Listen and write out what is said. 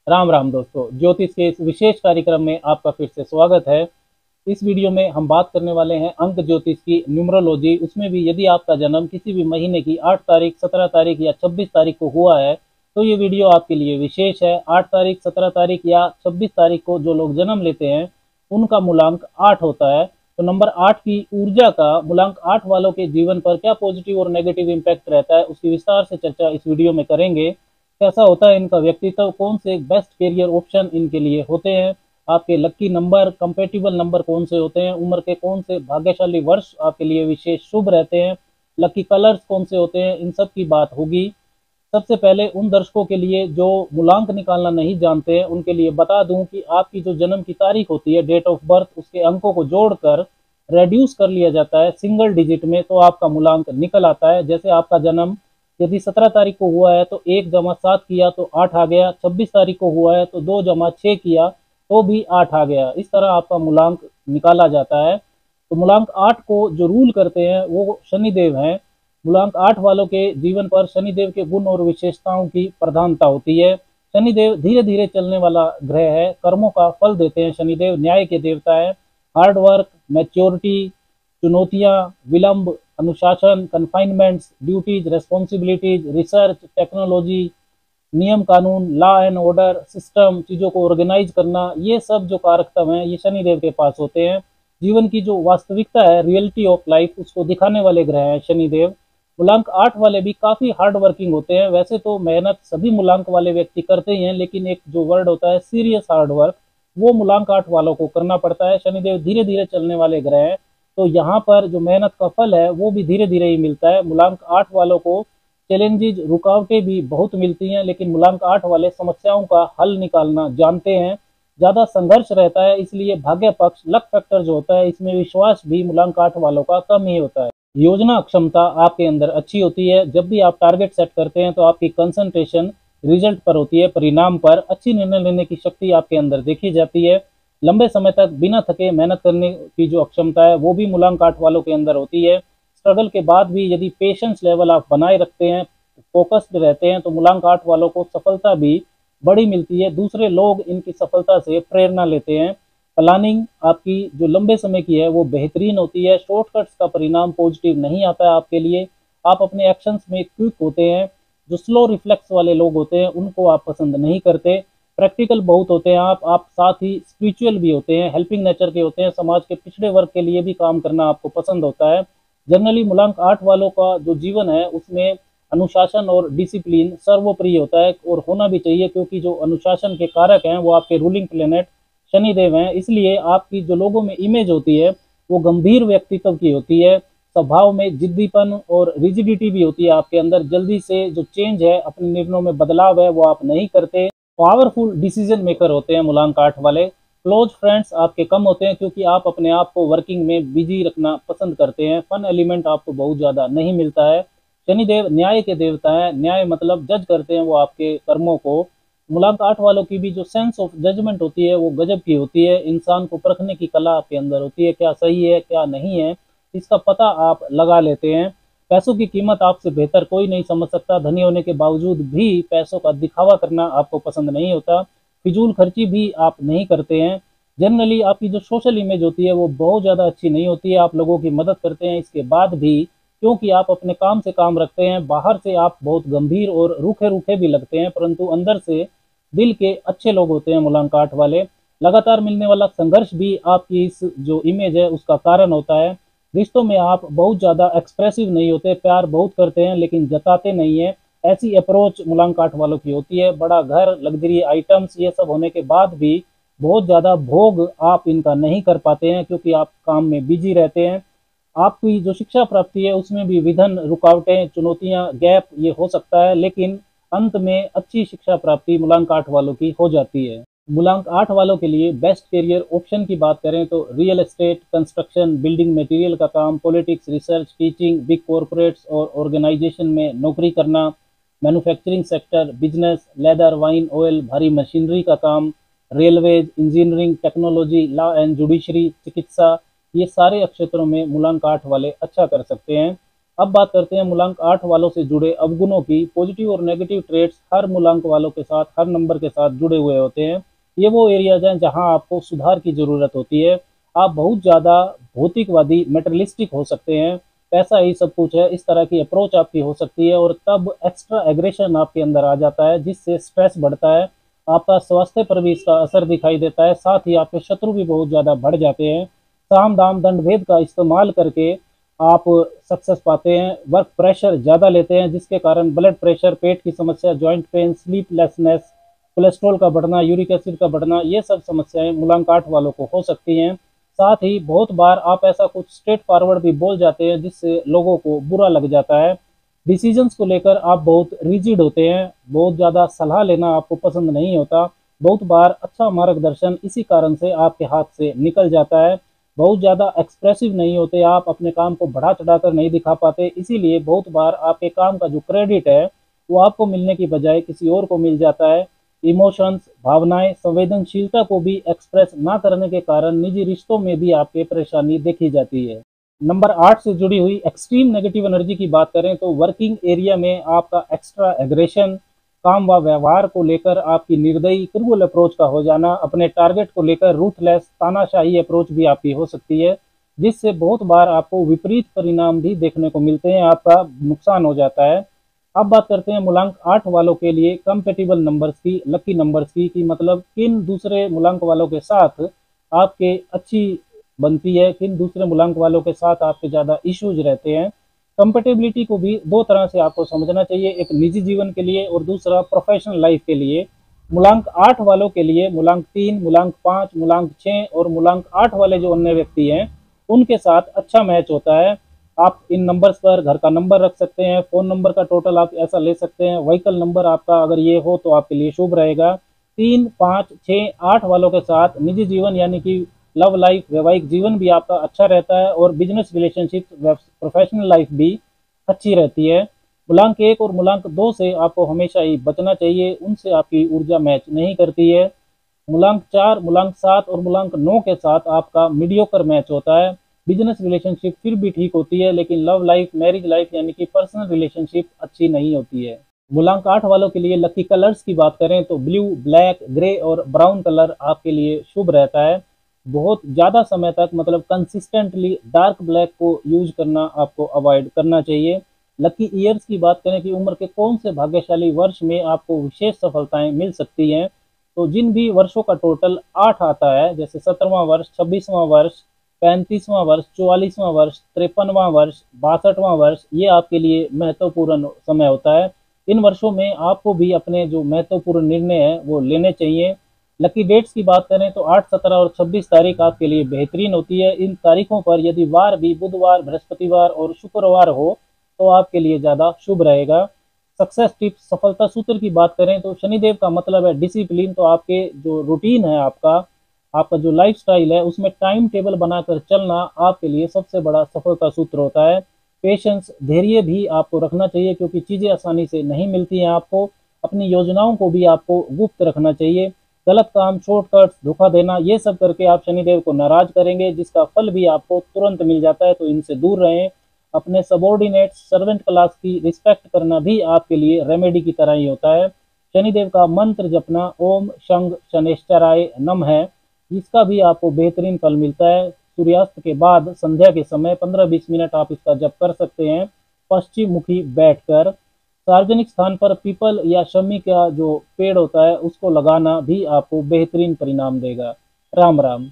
राम राम दोस्तों, ज्योतिष के इस विशेष कार्यक्रम में आपका फिर से स्वागत है। इस वीडियो में हम बात करने वाले हैं अंक ज्योतिष की न्यूमरोलॉजी। उसमें भी यदि आपका जन्म किसी भी महीने की 8 तारीख, 17 तारीख या 26 तारीख को हुआ है तो ये वीडियो आपके लिए विशेष है। 8 तारीख, 17 तारीख या 26 तारीख को जो लोग जन्म लेते हैं उनका मूलांक 8 होता है। तो नंबर 8 की ऊर्जा का मूलांक 8 वालों के जीवन पर क्या पॉजिटिव और नेगेटिव इम्पैक्ट रहता है, उसकी विस्तार से चर्चा इस वीडियो में करेंगे। कैसा होता है इनका व्यक्तित्व, कौन से बेस्ट करियर ऑप्शन इनके लिए होते हैं, आपके लकी नंबर, कंपेटिबल नंबर कौन से होते हैं, उम्र के कौन से भाग्यशाली वर्ष आपके लिए विशेष शुभ रहते हैं, लकी कलर्स कौन से होते हैं, इन सब की बात होगी। सबसे पहले उन दर्शकों के लिए जो मूलांक निकालना नहीं जानते हैं उनके लिए बता दूं कि आपकी जो जन्म की तारीख होती है, डेट ऑफ बर्थ, उसके अंकों को जोड़कर रेड्यूस कर लिया जाता है सिंगल डिजिट में, तो आपका मूलांक निकल आता है। जैसे आपका जन्म यदि 17 तारीख को हुआ है तो 1 जमा 7 किया तो 8 आ गया, 26 तारीख को हुआ है तो 2 जमा 6 किया तो भी 8 आ गया। इस तरह आपका मूलांक निकाला जाता है। तो मूलांक 8 को जो रूल करते हैं वो शनिदेव हैं। मूलांक 8 वालों के जीवन पर शनिदेव के गुण और विशेषताओं की प्रधानता होती है। शनिदेव धीरे धीरे चलने वाला ग्रह है, कर्मों का फल देते हैं। शनिदेव न्याय के देवता है। हार्ड वर्क, मैच्योरिटी, चुनौतियां, विलंब, अनुशासन, कन्फाइनमेंट्स, ड्यूटीज, रेस्पॉन्सिबिलिटीज, रिसर्च, टेक्नोलॉजी, नियम कानून, लॉ एंड ऑर्डर, सिस्टम, चीज़ों को ऑर्गेनाइज करना, ये सब जो कारकतम हैं ये शनिदेव के पास होते हैं। जीवन की जो वास्तविकता है, रियलिटी ऑफ लाइफ, उसको दिखाने वाले ग्रह हैं शनिदेव। मूलांक 8 वाले भी काफ़ी हार्ड वर्किंग होते हैं। वैसे तो मेहनत सभी मूलांक वाले व्यक्ति करते ही हैं, लेकिन एक जो वर्ड होता है सीरियस हार्ड वर्क, वो मूलांक 8 वालों को करना पड़ता है। शनिदेव धीरे धीरे चलने वाले ग्रह हैं, तो यहाँ पर जो मेहनत का फल है वो भी धीरे धीरे ही मिलता है। मूलांक 8 वालों को चैलेंजेस, रुकावटें भी बहुत मिलती हैं, लेकिन मूलांक 8 वाले समस्याओं का हल निकालना जानते हैं। ज़्यादा संघर्ष रहता है, इसलिए भाग्य पक्ष, लक फैक्टर जो होता है, इसमें विश्वास भी मूलांक 8 वालों का कम ही होता है। योजना क्षमता आपके अंदर अच्छी होती है। जब भी आप टारगेट सेट करते हैं तो आपकी कंसंट्रेशन रिजल्ट पर होती है, परिणाम पर। अच्छी निर्णय लेने की शक्ति आपके अंदर देखी जाती है। लंबे समय तक बिना थके मेहनत करने की जो अक्षमता है वो भी मूलांक 8 वालों के अंदर होती है। स्ट्रगल के बाद भी यदि पेशेंस लेवल आप बनाए रखते हैं, फोकस्ड रहते हैं, तो मूलांक 8 वालों को सफलता भी बड़ी मिलती है। दूसरे लोग इनकी सफलता से प्रेरणा लेते हैं। प्लानिंग आपकी जो लंबे समय की है वो बेहतरीन होती है। शॉर्टकट्स का परिणाम पॉजिटिव नहीं आता है आपके लिए। आप अपने एक्शंस में क्विक होते हैं। जो स्लो रिफ्लेक्स वाले लोग होते हैं उनको आप पसंद नहीं करते। प्रैक्टिकल बहुत होते हैं आप साथ ही स्पिरिचुअल भी होते हैं, हेल्पिंग नेचर के होते हैं। समाज के पिछड़े वर्ग के लिए भी काम करना आपको पसंद होता है। जनरली मूलांक 8 वालों का जो जीवन है उसमें अनुशासन और डिसिप्लिन सर्वोपरि होता है, और होना भी चाहिए, क्योंकि जो अनुशासन के कारक हैं वो आपके रूलिंग प्लेनेट शनिदेव हैं। इसलिए आपकी जो लोगों में इमेज होती है वो गंभीर व्यक्तित्व की होती है। स्वभाव में जिद्दीपन और रिजिडिटी भी होती है आपके अंदर। जल्दी से जो चेंज है, अपने निर्णयों में बदलाव है, वो आप नहीं करते। पावरफुल डिसीजन मेकर होते हैं मूलांक 8 वाले। क्लोज फ्रेंड्स आपके कम होते हैं, क्योंकि आप अपने आप को वर्किंग में बिजी रखना पसंद करते हैं। फन एलिमेंट आपको बहुत ज़्यादा नहीं मिलता है। शनिदेव न्याय के देवता है। न्याय मतलब जज करते हैं वो आपके कर्मों को। मूलांक 8 वालों की भी जो सेंस ऑफ जजमेंट होती है वो गजब की होती है। इंसान को परखने की कला आपके अंदर होती है, क्या सही है क्या नहीं है, इसका पता आप लगा लेते हैं। पैसों की कीमत आपसे बेहतर कोई नहीं समझ सकता। धनी होने के बावजूद भी पैसों का दिखावा करना आपको पसंद नहीं होता। फिजूल खर्ची भी आप नहीं करते हैं। जनरली आपकी जो सोशल इमेज होती है वो बहुत ज़्यादा अच्छी नहीं होती है। आप लोगों की मदद करते हैं इसके बाद भी, क्योंकि आप अपने काम से काम रखते हैं। बाहर से आप बहुत गंभीर और रूखे रूखे भी लगते हैं, परंतु अंदर से दिल के अच्छे लोग होते हैं मूलांक 8 वाले। लगातार मिलने वाला संघर्ष भी आपकी इस जो इमेज है उसका कारण होता है। रिश्तों में आप बहुत ज़्यादा एक्सप्रेसिव नहीं होते। प्यार बहुत करते हैं लेकिन जताते नहीं है। ऐसी अप्रोच मूलांक 8 वालों की होती है। बड़ा घर, लग्जरी आइटम्स, ये सब होने के बाद भी बहुत ज़्यादा भोग आप इनका नहीं कर पाते हैं, क्योंकि आप काम में बिजी रहते हैं। आपकी जो शिक्षा प्राप्ति है उसमें भी विघ्न, रुकावटें, चुनौतियां, गैप ये हो सकता है, लेकिन अंत में अच्छी शिक्षा प्राप्ति मूलांक 8 वालों की हो जाती है। मूलांक 8 वालों के लिए बेस्ट करियर ऑप्शन की बात करें तो real estate, construction, building material का काम, politics, research, teaching, big corporates और ऑर्गेनाइजेशन में नौकरी करना, manufacturing sector, business, leather, wine, oil, भारी मशीनरी का काम, railways, engineering, technology, law and judiciary, चिकित्सा, ये सारे क्षेत्रों में मूलांक 8 वाले अच्छा कर सकते हैं। अब बात करते हैं मूलांक 8 वालों से जुड़े अवगुणों की। पॉजिटिव और नेगेटिव ट्रेड्स हर मूलांक वालों के साथ, हर नंबर के साथ जुड़े हुए होते हैं। ये वो एरियाज हैं जहां आपको सुधार की जरूरत होती है। आप बहुत ज़्यादा भौतिकवादी, मेटेरियलिस्टिक हो सकते हैं, पैसा ही सब कुछ है, इस तरह की अप्रोच आपकी हो सकती है, और तब एक्स्ट्रा एग्रेशन आपके अंदर आ जाता है जिससे स्ट्रेस बढ़ता है। आपका स्वास्थ्य पर भी इसका असर दिखाई देता है, साथ ही आपके शत्रु भी बहुत ज़्यादा बढ़ जाते हैं। साम दाम दंड भेद का इस्तेमाल करके आप सक्सेस पाते हैं। वर्क प्रेशर ज़्यादा लेते हैं जिसके कारण ब्लड प्रेशर, पेट की समस्या, जॉइंट पेन, स्लीपलेसनेस, कोलेस्ट्रॉल का बढ़ना, यूरिक एसिड का बढ़ना, ये सब समस्याएं मूलांक 8 वालों को हो सकती हैं। साथ ही बहुत बार आप ऐसा कुछ स्ट्रेट फॉरवर्ड भी बोल जाते हैं जिससे लोगों को बुरा लग जाता है। डिसीजंस को लेकर आप बहुत रिजिड होते हैं, बहुत ज़्यादा सलाह लेना आपको पसंद नहीं होता। बहुत बार अच्छा मार्गदर्शन इसी कारण से आपके हाथ से निकल जाता है। बहुत ज़्यादा एक्सप्रेसिव नहीं होते आप, अपने काम को बढ़ा चढ़ाकर नहीं दिखा पाते, इसीलिए बहुत बार आपके काम का जो क्रेडिट है वो आपको मिलने की बजाय किसी और को मिल जाता है। इमोशंस, भावनाएं, संवेदनशीलता को भी एक्सप्रेस ना करने के कारण निजी रिश्तों में भी आपके परेशानी देखी जाती है। नंबर 8 से जुड़ी हुई एक्सट्रीम नेगेटिव एनर्जी की बात करें तो वर्किंग एरिया में आपका एक्स्ट्रा एग्रेशन, काम व व्यवहार को लेकर आपकी निर्दयी, क्रूअल अप्रोच का हो जाना, अपने टारगेट को लेकर रूथलेस, तानाशाही अप्रोच भी आपकी हो सकती है, जिससे बहुत बार आपको विपरीत परिणाम भी देखने को मिलते हैं, आपका नुकसान हो जाता है। अब बात करते हैं मूलांक 8 वालों के लिए कंपेटेबल नंबर्स की, लकी नंबर्स की, कि मतलब किन दूसरे मूलांक वालों के साथ आपके अच्छी बनती है, किन दूसरे मूलांक वालों के साथ आपके ज़्यादा इश्यूज रहते हैं। कंपेटेबिलिटी को भी दो तरह से आपको समझना चाहिए, एक निजी जीवन के लिए और दूसरा प्रोफेशनल लाइफ के लिए। मूलांक 8 वालों के लिए मूलांक 3, मूलांक 5, मूलांक 6 और मूलांक 8 वाले जो अन्य व्यक्ति हैं उनके साथ अच्छा मैच होता है। आप इन नंबर्स पर घर का नंबर रख सकते हैं, फ़ोन नंबर का टोटल आप ऐसा ले सकते हैं, व्हीकल नंबर आपका अगर ये हो तो आपके लिए शुभ रहेगा। 3, 5, 6, 8 वालों के साथ निजी जीवन यानी कि लव लाइफ, वैवाहिक जीवन भी आपका अच्छा रहता है और बिजनेस रिलेशनशिप, प्रोफेशनल लाइफ भी अच्छी रहती है। मूलांक 1 और मूलांक 2 से आपको हमेशा ही बचना चाहिए, उनसे आपकी ऊर्जा मैच नहीं करती है। मूलांक 4, मूलांक 7 और मूलांक 9 के साथ आपका मीडियोकर मैच होता है। बिजनेस रिलेशनशिप फिर भी ठीक होती है, लेकिन लव लाइफ, मैरिज लाइफ यानी कि पर्सनल रिलेशनशिप अच्छी नहीं होती है। मूलांक 8 वालों के लिए लकी कलर्स की बात करें तो ब्लू, ब्लैक, ग्रे और ब्राउन कलर आपके लिए शुभ रहता है। बहुत ज़्यादा समय तक, मतलब कंसिस्टेंटली डार्क ब्लैक को यूज करना आपको अवॉइड करना चाहिए। लकी ईयर्स की बात करें कि उम्र के कौन से भाग्यशाली वर्ष में आपको विशेष सफलताएं मिल सकती हैं, तो जिन भी वर्षों का टोटल 8 आता है, जैसे 17वां वर्ष, 26वां वर्ष, 35वां वर्ष, 44वां वर्ष, 53वां वर्ष, 62वां वर्ष, ये आपके लिए महत्वपूर्ण समय होता है। इन वर्षों में आपको भी अपने जो महत्वपूर्ण निर्णय हैं वो लेने चाहिए। लकी डेट्स की बात करें तो 8, 17 और 26 तारीख आपके लिए बेहतरीन होती है। इन तारीखों पर यदि वार भी बुधवार, बृहस्पतिवार और शुक्रवार हो तो आपके लिए ज़्यादा शुभ रहेगा। सक्सेस टिप्स, सफलता सूत्र की बात करें तो शनिदेव का मतलब है डिसिप्लिन, तो आपके जो रूटीन है, आपका आपका जो लाइफस्टाइल है उसमें टाइम टेबल बनाकर चलना आपके लिए सबसे बड़ा सफलता सूत्र होता है। पेशेंस, धैर्य भी आपको रखना चाहिए क्योंकि चीज़ें आसानी से नहीं मिलती हैं आपको। अपनी योजनाओं को भी आपको गुप्त रखना चाहिए। गलत काम, शॉर्टकट्स, धोखा देना, ये सब करके आप शनिदेव को नाराज करेंगे जिसका फल भी आपको तुरंत मिल जाता है, तो इनसे दूर रहें। अपने सबॉर्डिनेट, सर्वेंट क्लास की रिस्पेक्ट करना भी आपके लिए रेमेडी की तरह ही होता है। शनिदेव का मंत्र जपना ओम शंग शनेश्चराय नम है, इसका भी आपको बेहतरीन फल मिलता है। सूर्यास्त के बाद संध्या के समय 15-20 मिनट आप इसका जप कर सकते हैं पश्चिम मुखी बैठकर। सार्वजनिक स्थान पर पीपल या शमी का जो पेड़ होता है उसको लगाना भी आपको बेहतरीन परिणाम देगा। राम राम।